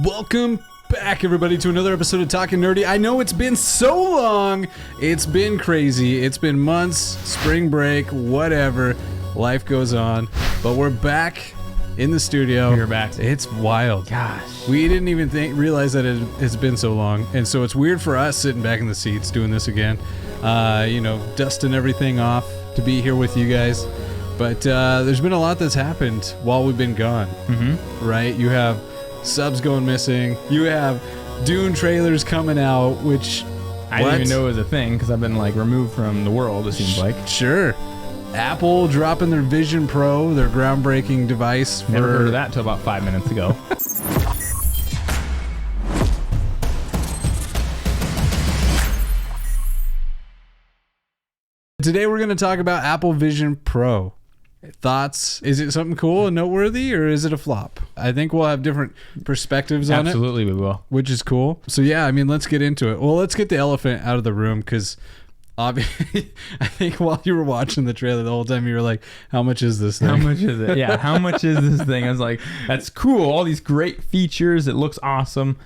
Welcome back, everybody, to another episode of Talking Nerdy. I know it's been so long. It's been crazy. It's been months, spring break, whatever. Life goes on. But we're back in the studio. We're back. It's wild. Gosh. We didn't even realize that it's been so long. And so it's weird for us sitting back in the seats doing this again. Dusting everything off to be here with you guys. But there's been a lot that's happened while we've been gone. Mm-hmm. Right? You have subs going missing. You have Dune trailers coming out, which I didn't even know it was a thing because I've been removed from the world, it seems like. Sure. Apple dropping their Vision Pro, their groundbreaking device. Never heard of that until about 5 minutes ago. Today we're going to talk about Apple Vision Pro. Thoughts? Is it something cool and noteworthy, or is it a flop? I think we'll have different perspectives on it. Absolutely, we will. Which is cool. So yeah, let's get into it. Well, let's get the elephant out of the room, because obviously, I think while you were watching the trailer the whole time, you were like, how much is this thing? How much is it? Yeah, how much is this thing? I was like, that's cool. All these great features. It looks awesome.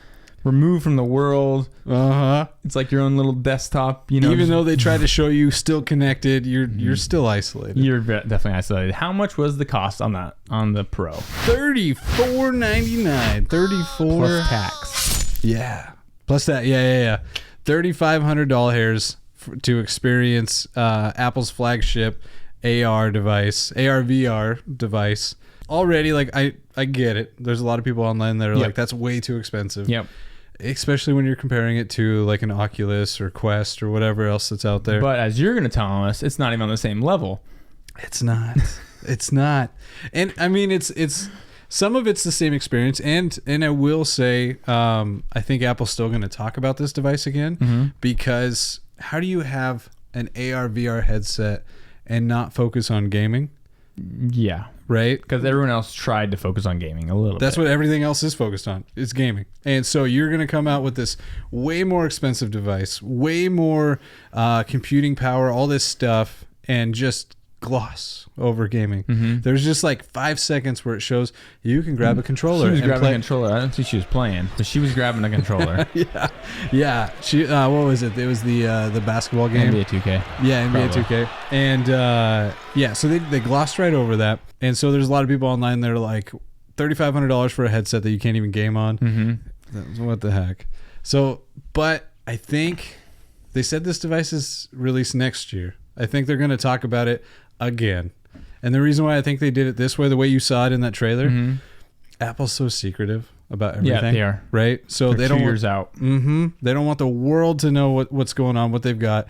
Removed from the world. Uh-huh. It's like your own little desktop, Even though they try to show you still connected, you're still isolated. You're definitely isolated. How much was the cost on the Pro? $34.99. $34 plus tax. Yeah. Plus that. Yeah. $3,500 to experience Apple's flagship AR VR device. Already, I get it. There's a lot of people online that are like, that's way too expensive. Yep. Especially when you're comparing it to an Oculus or Quest or whatever else that's out there. But as you're going to tell us, it's not even on the same level. It's not. It's not. And it's some of it's the same experience. And I will say, I think Apple's still going to talk about this device again, because how do you have an AR VR headset and not focus on gaming? Yeah. Right? Because everyone else tried to focus on gaming a little bit. That's what everything else is focused on. It's gaming. And so you're going to come out with this way more expensive device, way more computing power, all this stuff, and just gloss over gaming. There's just 5 seconds where it shows you can grab a controller. She was grabbing a controller. I don't think she was playing, but she was grabbing a controller. Yeah. She what was it? It was the basketball game. NBA 2K. Yeah, NBA 2K. And so they glossed right over that. And so there's a lot of people online that are like, $3,500 for a headset that you can't even game on. What the heck? So, but I think they said this device is released next year. I think they're going to talk about it again. And the reason why I think they did it this way, the way you saw it in that trailer, Apple's so secretive about everything. Yeah, they are. Right? So they're they don't 2 years out. They don't want the world to know what's going on, what they've got.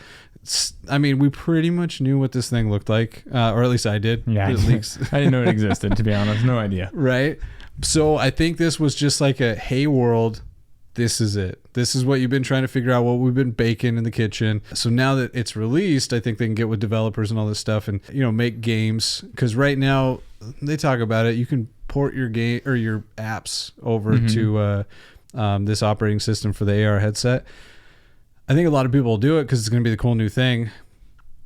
We pretty much knew what this thing looked like, or at least I did. Yeah, I didn't know it existed, to be honest. No idea. Right? So I think this was just like a, hey, world, this is it. This is what you've been trying to figure out, what we've been baking in the kitchen. So now that it's released, I think they can get with developers and all this stuff and, make games. Because right now, they talk about it. You can port your game or your apps over to this operating system for the AR headset. I think a lot of people will do it because it's going to be the cool new thing.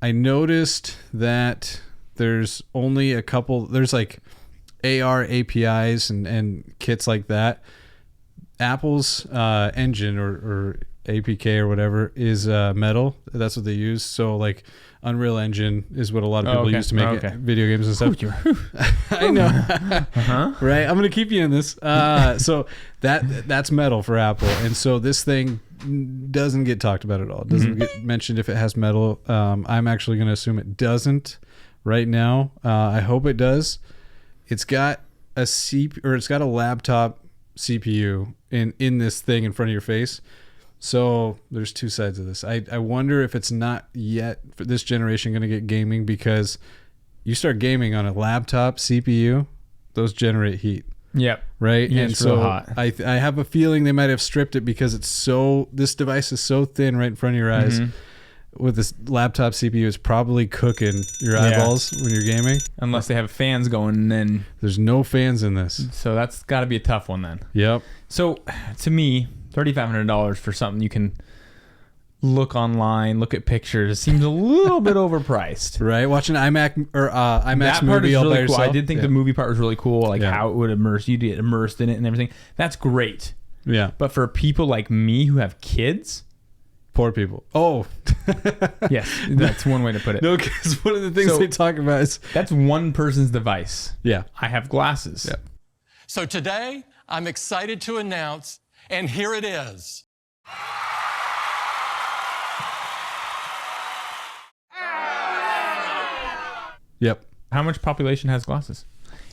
I noticed that there's only a couple, there's AR APIs and kits like that. Apple's engine or APK or whatever is Metal. That's what they use. So Unreal Engine is what a lot of people use to make video games and stuff. I know. Right? I'm going to keep you in this. So that's Metal for Apple. And so this thing doesn't get talked about at all. It doesn't get mentioned if it has Metal. I'm actually going to assume it doesn't right now. I hope it does. It's got a it's got a laptop CPU in this thing in front of your face. So there's 2 sides of this. I wonder if it's not yet for this generation going to get gaming, because you start gaming on a laptop CPU, those generate heat. Yep. Right? Yeah, and it's so real hot. I have a feeling they might have stripped it because this device is so thin right in front of your eyes. With this laptop CPU, it's probably cooking your eyeballs when you're gaming. Unless they have fans going, and then there's no fans in this. So that's got to be a tough one then. Yep. So to me, $3,500 for something you can look online, look at pictures. It seems a little bit overpriced. Right? Watching IMAX or IMAX that movie part is all really by cool. yourself. I did think the movie part was really cool, how it would immerse you, to get immersed in it and everything. That's great. Yeah. But for people like me who have kids, Poor people. Oh. yes, that's one way to put it. No, because one of the things So- they talk about is... That's one person's device. Yeah. I have glasses. Yeah. So today, I'm excited to announce, and here it is. Yep. How much population has glasses?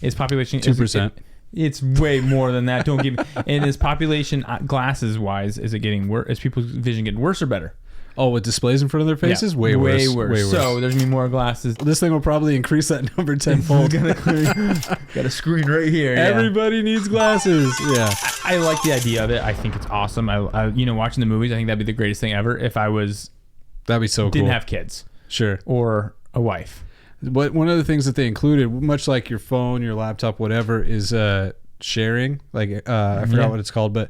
Is population 2%. It's way more than that. Don't give me. And is population glasses wise? Is it getting worse? Is people's vision getting worse or better? Oh, with displays in front of their faces? Yeah. Way worse. Way worse. So there's gonna be more glasses. This thing will probably increase that number tenfold. Got a screen right here. Yeah. Everybody needs glasses. Yeah. I like the idea of it. I think it's awesome. I watching the movies, I think that'd be the greatest thing ever if I That'd be so cool. didn't have kids Sure. or a wife. But one of the things that they included, much like your phone, your laptop, whatever, is sharing. Like I forgot what it's called, but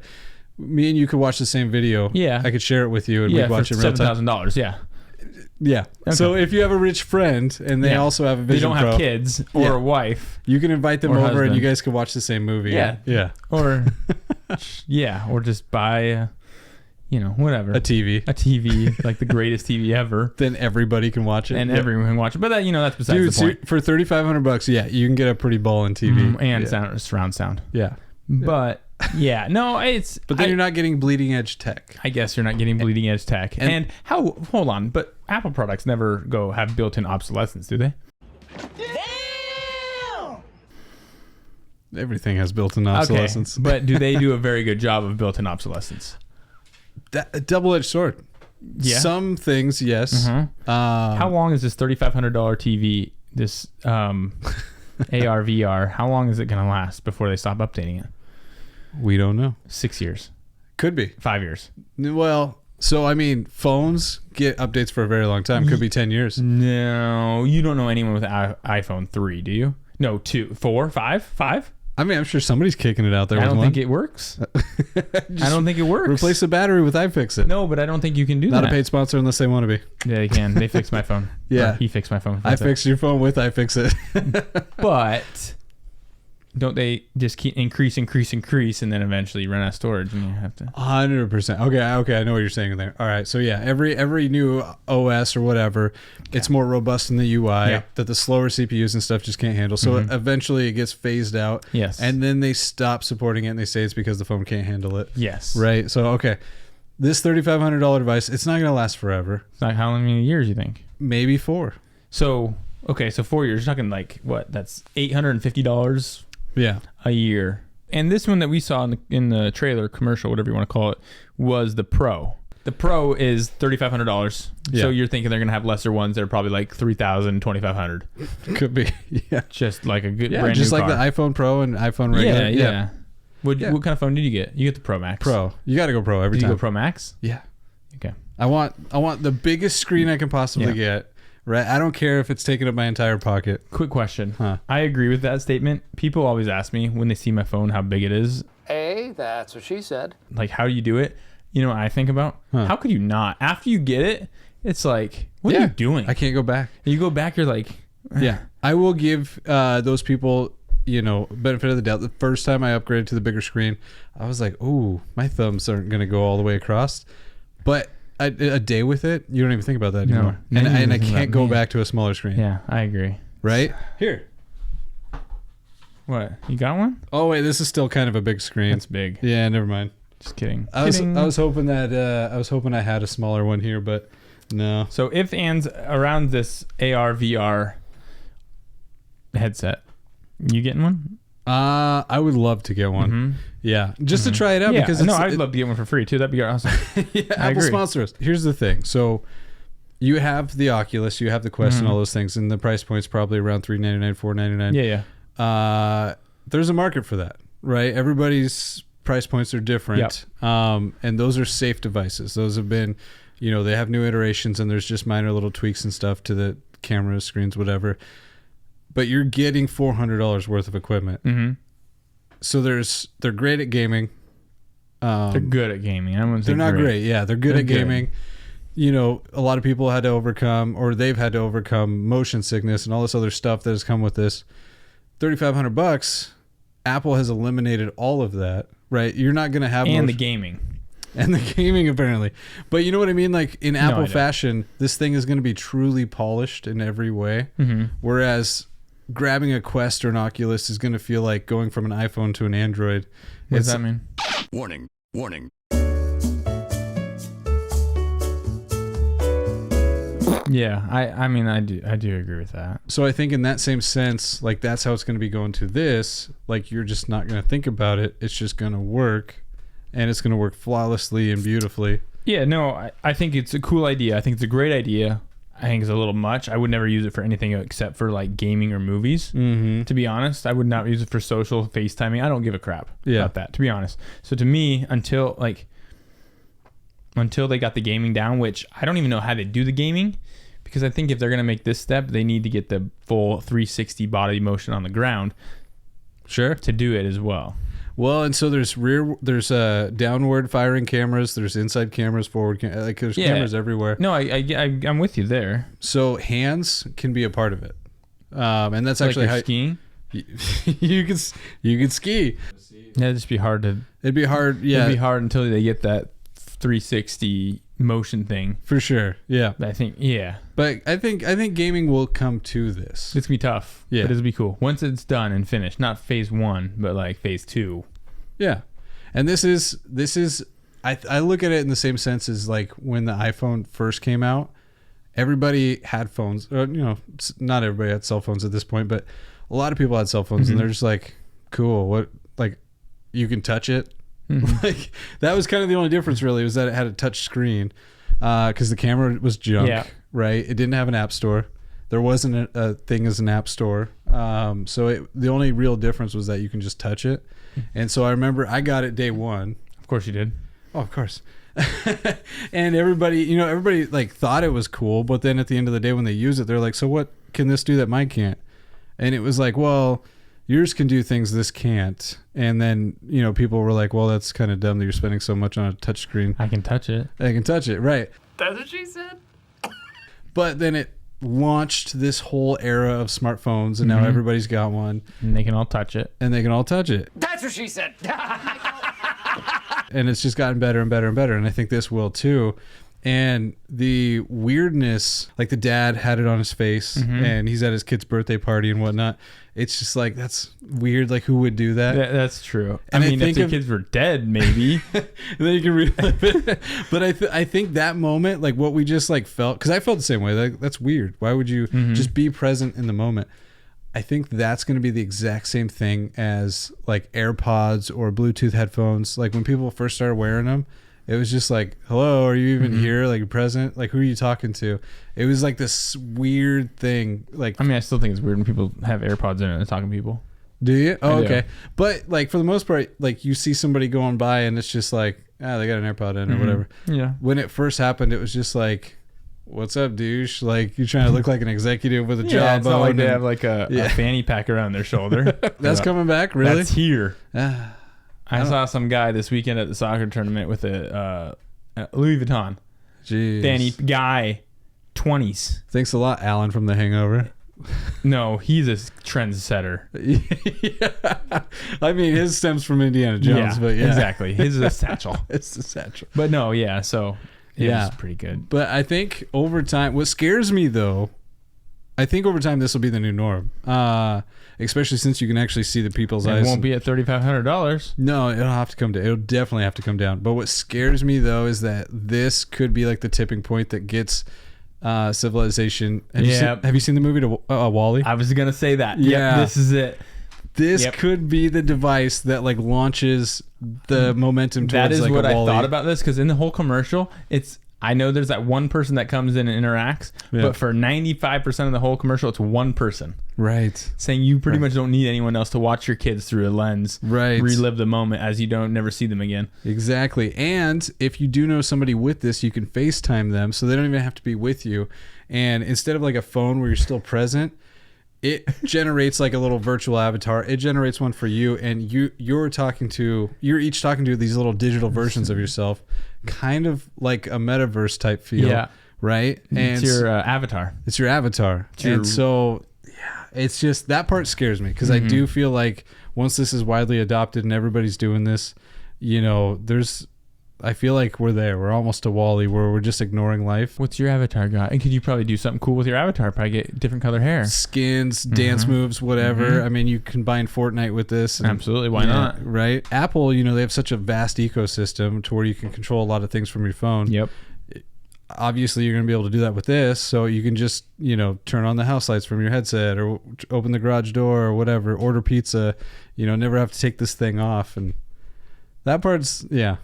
me and you could watch the same video. Yeah. I could share it with you and Yeah, we'd watch for it in real time. $7,000. Yeah. Yeah. Okay. So if you have a rich friend and they Yeah. also have a They Vision don't Pro, have kids or Yeah. a wife you can invite them Or over and husband. you guys can watch the same movie. Yeah. Yeah. or or just buy whatever. A TV. A TV, like the greatest TV ever. Then everybody can watch it. And Yeah. everyone can watch it. But that's besides Dude, the point. for $3,500, yeah, you can get a pretty ballin' TV. And yeah. surround sound. Yeah. But no, it's But then you're not getting bleeding edge tech. I guess you're not getting bleeding edge tech. And hold on, but Apple products never have built-in obsolescence, do they? Everything has built-in obsolescence. Okay, but do they do a very good job of built-in obsolescence? A double-edged sword. Yeah. Some things, yes. How long is this $3,500 TV, this AR, VR, how long is it going to last before they stop updating it? We don't know. 6 years. Could be. 5 years. Well, so I mean, phones get updates for a very long time. Could be 10 years. No, you don't know anyone with an iPhone 3, do you? No, 2, 4, 5? 5? I mean, I'm sure somebody's kicking it out there I with don't one. think it works. I don't think it works. Replace the battery with iFixit. No, but I don't think you can do Not that. a paid sponsor unless they want to be. Yeah, they can. They fixed my phone. Yeah. Or he fixed my phone. I fix your phone with iFixit. But don't they just keep increase, and then eventually run out of storage and you have to... 100%. Okay, I know what you're saying there. All right, so yeah, every new OS or whatever, it's more robust in the UI Yeah. that the slower CPUs and stuff just can't handle. So eventually it gets phased out. Yes. And then they stop supporting it and they say it's because the phone can't handle it. Yes. Right. So okay, this $3,500 device, it's not going to last forever. It's like how many years you think? Maybe 4. So 4 years. You're talking like what? That's $850 Yeah. a year. And this one that we saw in the trailer commercial, whatever you want to call it, was the Pro. The Pro is $3,500. Yeah. So you're thinking they're gonna have lesser ones that are probably like $3,000, $2,500. Could be. Yeah. Just like a good Yeah. brand Just new like car. the iPhone Pro and iPhone regular. Yeah. What Yeah. kind of phone did you get? You get the Pro Max. Pro. You got to go Pro every Did time. you go Pro Max? Yeah. Okay. I want the biggest screen I can possibly get. Right. I don't care if it's taking up my entire pocket. Quick question. Huh. I agree with that statement. People always ask me when they see my phone how big it is. Hey, that's what she said. Like, how do you do it? You know what I think about? How could you not? After you get it, it's like, what are you doing? I can't go back. You go back, you're like, Yeah. I will give those people, benefit of the doubt. The first time I upgraded to the bigger screen, I was like, ooh, my thumbs aren't going to go all the way across. But a day with it, you don't even think about that anymore. No, And you don't I think can't about go me. back to a smaller screen. yeah, I agree. Right? Here. What? You got one? Oh, wait. This is still kind of a big screen. That's big. Yeah, never mind. Just kidding. I was hoping that I had a smaller one here, but no. So if ands around this AR VR headset, you getting one? I would love to get one. Mm-hmm. Yeah, just to try it out Yeah. because I'd love to get one for free too. That'd be awesome. Yeah, I Apple agree. sponsor us. Here's the thing. So you have the Oculus, you have the Quest, and all those things, and the price point's probably around $399, $499. Yeah. There's a market for that, right? Everybody's price points are different, and those are safe devices. Those have been, they have new iterations, and there's just minor little tweaks and stuff to the cameras, screens, whatever. But you're getting $400 worth of equipment. Mm-hmm. So they're great at gaming. They're good at gaming. I wouldn't say They're not great. Yeah, they're good They're at gaming. A lot of people had to overcome, or they've had to overcome motion sickness and all this other stuff that has come with this. $3,500, Apple has eliminated all of that, right? You're not going to have and the gaming. And the gaming, apparently. But you know what I mean? Like, in Apple I don't. fashion, this thing is going to be truly polished in every way. Mm-hmm. Whereas grabbing a Quest or an Oculus is going to feel like going from an iPhone to an Android. What does that mean? Warning, warning. Yeah, I mean, I do agree with that. So I think in that same sense, like, that's how it's going to be going to this. Like, you're just not going to think about it. It's just going to work. And it's going to work flawlessly and beautifully. Yeah, no, I think it's a cool idea. I think it's a great idea. I think it's a little much. I would never use it for anything except for like gaming or movies. Mm-hmm. To be honest, I would not use it for social FaceTiming. I don't give a crap about that, to be honest. So to me, until they got the gaming down, which I don't even know how they do the gaming, because I think if they're going to make this step, they need to get the full 360 body motion on the ground. Sure. To do it as well. Well, and so there's downward firing cameras, there's inside cameras, forward like there's cameras everywhere. No, I'm with you there. So hands can be a part of it, and that's actually like how skiing. you could ski. Yeah, it'd just be hard to. It'd be hard. Yeah, it'd be hard until they get that 360 motion thing. For sure. Yeah, I think. Yeah, but I think gaming will come to this. It's gonna be tough. Yeah, but it'll be cool once it's done and finished. Not phase 1, but like phase 2. Yeah, and this is I look at it in the same sense as like when the iPhone first came out. Everybody had phones. Not everybody had cell phones at this point, but a lot of people had cell phones, and they're just like, cool. What, like, you can touch it. Like, that was kind of the only difference really, was that it had a touch screen, because the camera was junk, right? It didn't have an app store. There wasn't a thing as an app store. So the only real difference was that you can just touch it. And so I remember I got it day one. Of course you did. Oh, of course. And everybody like thought it was cool, but then at the end of the day when they use it, they're like, so what can this do that mine can't? And it was like, well, yours can do things this can't. And then, people were like, well, that's kind of dumb that you're spending so much on a touch screen. I can touch it. I can touch it, right. That's what she said. But then it launched this whole era of smartphones, and now everybody's got one. And they can all touch it. That's what she said. And it's just gotten better and better and better. And I think this will too. And the weirdness, like the dad had it on his face and he's at his kid's birthday party and whatnot. It's just like, that's weird. Like, who would do that? That's true. And I mean, if the kids were dead, maybe. Then you can relive it. But I think that moment, like what we just like felt, because I felt the same way. Like, that's weird. Why would you just be present in the moment? I think that's going to be the exact same thing as like AirPods or Bluetooth headphones. Like when people first started wearing them, it was just like, hello, are you even here? Like present? Like, who are you talking to? It was like this weird thing. Like, I mean, I still think it's weird when people have AirPods in and they're talking to people. Do you? Oh, I do. Okay. But like for the most part, like you see somebody going by and it's just like, they got an AirPod in or whatever. Yeah. When it first happened, it was just like, what's up, douche? Like, you're trying to look like an executive with a Yeah, it's not like jawbone. they have like a fanny pack around their shoulder. That's coming back, really? That's here. Ah, I saw some guy this weekend at the soccer tournament with a Louis Vuitton jeez. fanny guy, 20s. Thanks a lot, Alan from The Hangover. No, he's a trendsetter. Yeah. I mean, his stems from Indiana Jones, but yeah. Exactly. His is a satchel. It's the satchel. But no, yeah, so Yeah. it's pretty good. But I think over time, what scares me though, I think over time this will be the new norm. Especially since you can actually see the people's eyes. It won't be at $3,500. No, it'll definitely have to come down. But what scares me though is that this could be like the tipping point that gets civilization. Have you seen the movie WALL-E? I was gonna say that. Yeah. Yep, this is it. This could be the device that like launches the momentum towards That is like what a I WALL-E. thought about this, because in the whole commercial, I know there's that one person that comes in and interacts, but for 95% of the whole commercial, it's one person. Right. Saying you pretty much don't need anyone else to watch your kids through a lens. Right. Relive the moment as you don't never see them again. Exactly. And if you do know somebody with this, you can FaceTime them so they don't even have to be with you. And instead of like a phone where you're still present, it generates like a little virtual avatar. It generates one for you, and you're each talking to these little digital versions of yourself, kind of like a metaverse type feel. Yeah. Right. And It's your avatar. It's your avatar. And so, yeah, it's just that part scares me because I do feel like once this is widely adopted and everybody's doing this, I feel like we're there. We're almost to Wall-E where we're just ignoring life. What's your avatar got? And could you probably do something cool with your avatar? Probably get different color hair. Skins, dance moves, whatever. I mean, you combine Fortnite with this. Absolutely. Why not? Right? Apple, they have such a vast ecosystem to where you can control a lot of things from your phone. Yep. Obviously, you're going to be able to do that with this. So you can just, turn on the house lights from your headset or open the garage door or whatever, order pizza, never have to take this thing off. And that part's, yeah.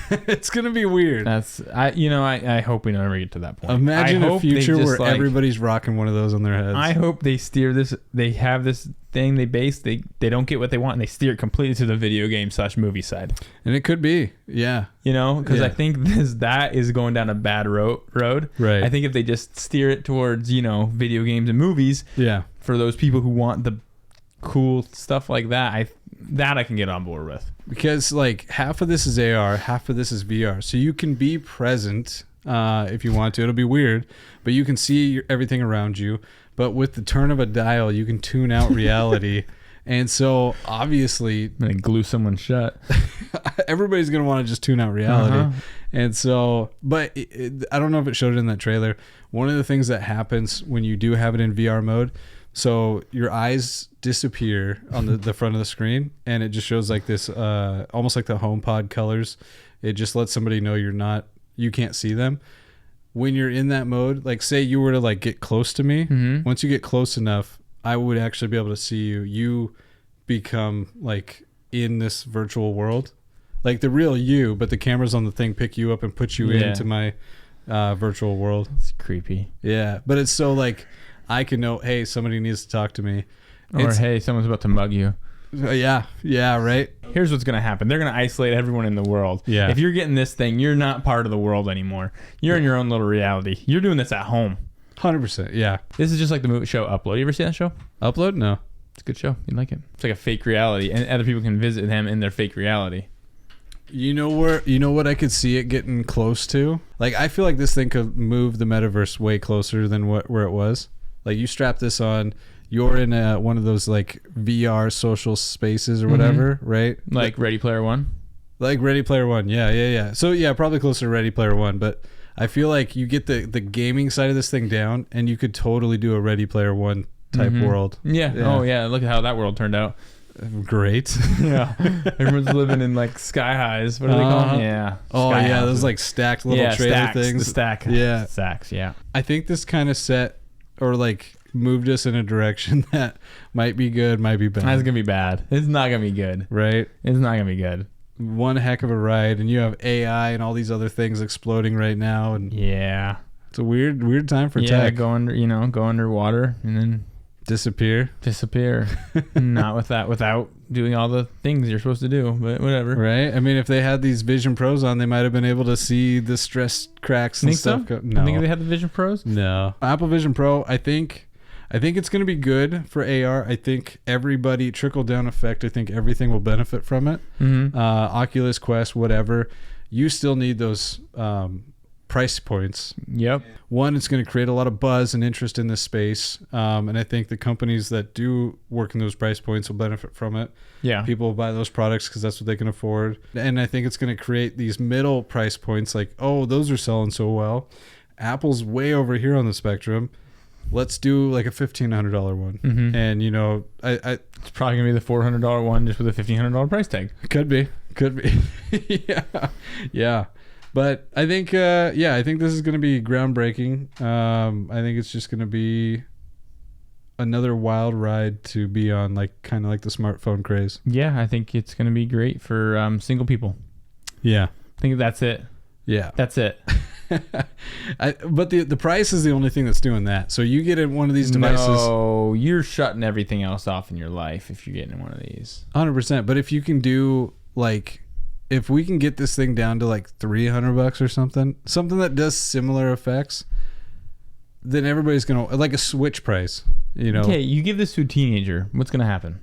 It's gonna be weird. I hope we never get to that point. Imagine a future where everybody's rocking one of those on their heads. I hope they steer this. They have this thing they base. They don't get what they want, and they steer it completely to the video game / movie side. And it could be, yeah. Because I think that is going down a bad road. Right. I think if they just steer it towards video games and movies. Yeah. For those people who want the cool stuff like that, I can get on board with. Because like half of this is AR, half of this is VR. So you can be present if you want to. It'll be weird, but you can see everything around you. But with the turn of a dial, you can tune out reality. And so obviously... I'm going to glue someone shut. Everybody's going to want to just tune out reality. And so... But I don't know if it showed it in that trailer. One of the things that happens when you do have it in VR mode... So your eyes disappear on the front of the screen, and it just shows like this, almost like the HomePod colors. It just lets somebody know you can't see them. When you're in that mode, like say you were to like get close to me, once you get close enough, I would actually be able to see you. You become like in this virtual world, like the real you, but the cameras on the thing pick you up and put you into my virtual world. It's creepy. Yeah, but it's so like... I can know, hey, somebody needs to talk to me. Or, hey, someone's about to mug you. Yeah, right. Here's what's going to happen. They're going to isolate everyone in the world. Yeah. If you're getting this thing, you're not part of the world anymore. You're in your own little reality. You're doing this at home. 100%, yeah. This is just like the movie show Upload. You ever see that show? Upload? No. It's a good show. You'd like it. It's like a fake reality, and other people can visit them in their fake reality. You know what I could see it getting close to? Like, I feel like this thing could move the metaverse way closer than where it was. Like you strap this on, you're in one of those like VR social spaces or whatever, right? Like Ready Player One? Like Ready Player One, yeah. So yeah, probably closer to Ready Player One, but I feel like you get the gaming side of this thing down and you could totally do a Ready Player One type world. Yeah. Oh yeah, look at how that world turned out. Great. Yeah. Everyone's living in like sky highs. What do they call them? Yeah. Oh sky yeah, houses. those like stacked little trailer stacks, things. The stack. Yeah. Stacks, yeah. I think this kind of set or like moved us in a direction that might be good, might be bad. That's gonna be bad. It's not gonna be good. Right? It's not gonna be good. One heck of a ride, and you have AI and all these other things exploding right now, and yeah, it's a weird time for tech. Yeah, go underwater and then disappear. Not without doing all the things you're supposed to do, but whatever. Right? I mean, if they had these Vision Pros on, they might have been able to see the stress cracks and stuff. So? No. I think they had the Vision Pros. No. Apple Vision Pro, I think it's going to be good for AR. I think everybody trickle down effect. I think everything will benefit from it. Oculus Quest, whatever. You still need those price points. Yep. One, it's going to create a lot of buzz and interest in this space. And I think the companies that do work in those price points will benefit from it. Yeah. People will buy those products because that's what they can afford. And I think it's going to create these middle price points like, oh, those are selling so well. Apple's way over here on the spectrum. Let's do like a $1,500 one. And, it's probably going to be the $400 one just with a $1,500 price tag. Could be. Yeah. But I think, I think this is going to be groundbreaking. I think it's just going to be another wild ride to be on, like kind of like the smartphone craze. Yeah, I think it's going to be great for single people. Yeah. I think that's it. Yeah. That's it. But the price is the only thing that's doing that. So you get in one of these devices. No, you're shutting everything else off in your life if you're getting one of these. 100%. But if you can do like... If we can get this thing down to like $300 or something that does similar effects, then everybody's going to, like a Switch price, Okay, you give this to a teenager, what's going to happen?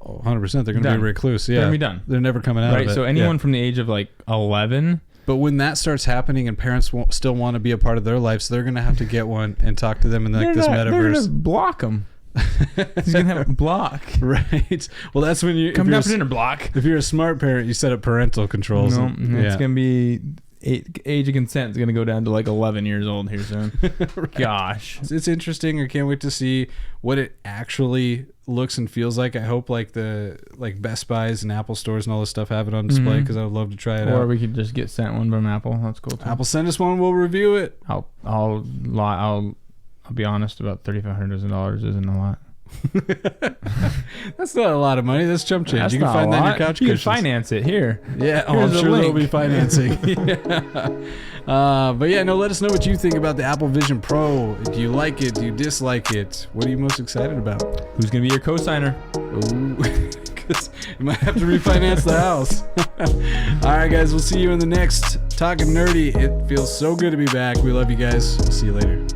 Oh, 100%. They're going to be recluse. Yeah. They're going to be done. They're never coming out of it. So anyone from the age of like 11. But when that starts happening and parents still want to be a part of their lives, they're going to have to get one and talk to them in like this metaverse. They're going to block them. He's gonna have a block. Right. Well, that's when you Come down for dinner, block. If you're a smart parent, you set up parental controls. No, and- it's gonna be age of consent is gonna go down to like 11 years old here soon. Right. Gosh, It's interesting. I can't wait to see what it actually looks and feels like. I hope like the Best Buys and Apple stores and all this stuff have it on display because I would love to try it or out. we could just get sent one from Apple. That's cool too. Apple, send us one. We'll review it. I'll be honest. About $3,500 isn't a lot. That's not a lot of money. That's chump change. That's You can not find a that in your lot. couch You can cushions. finance it here. Yeah, oh, I'm Here's a sure there'll link. be financing. But yeah, no, let us know what you think about the Apple Vision Pro. Do you like it? Do you dislike it? What are you most excited about? Who's gonna be your co-signer? Because you might have to refinance the house. All right, guys, we'll see you in the next Talking Nerdy. It feels so good to be back. We love you guys. See you later.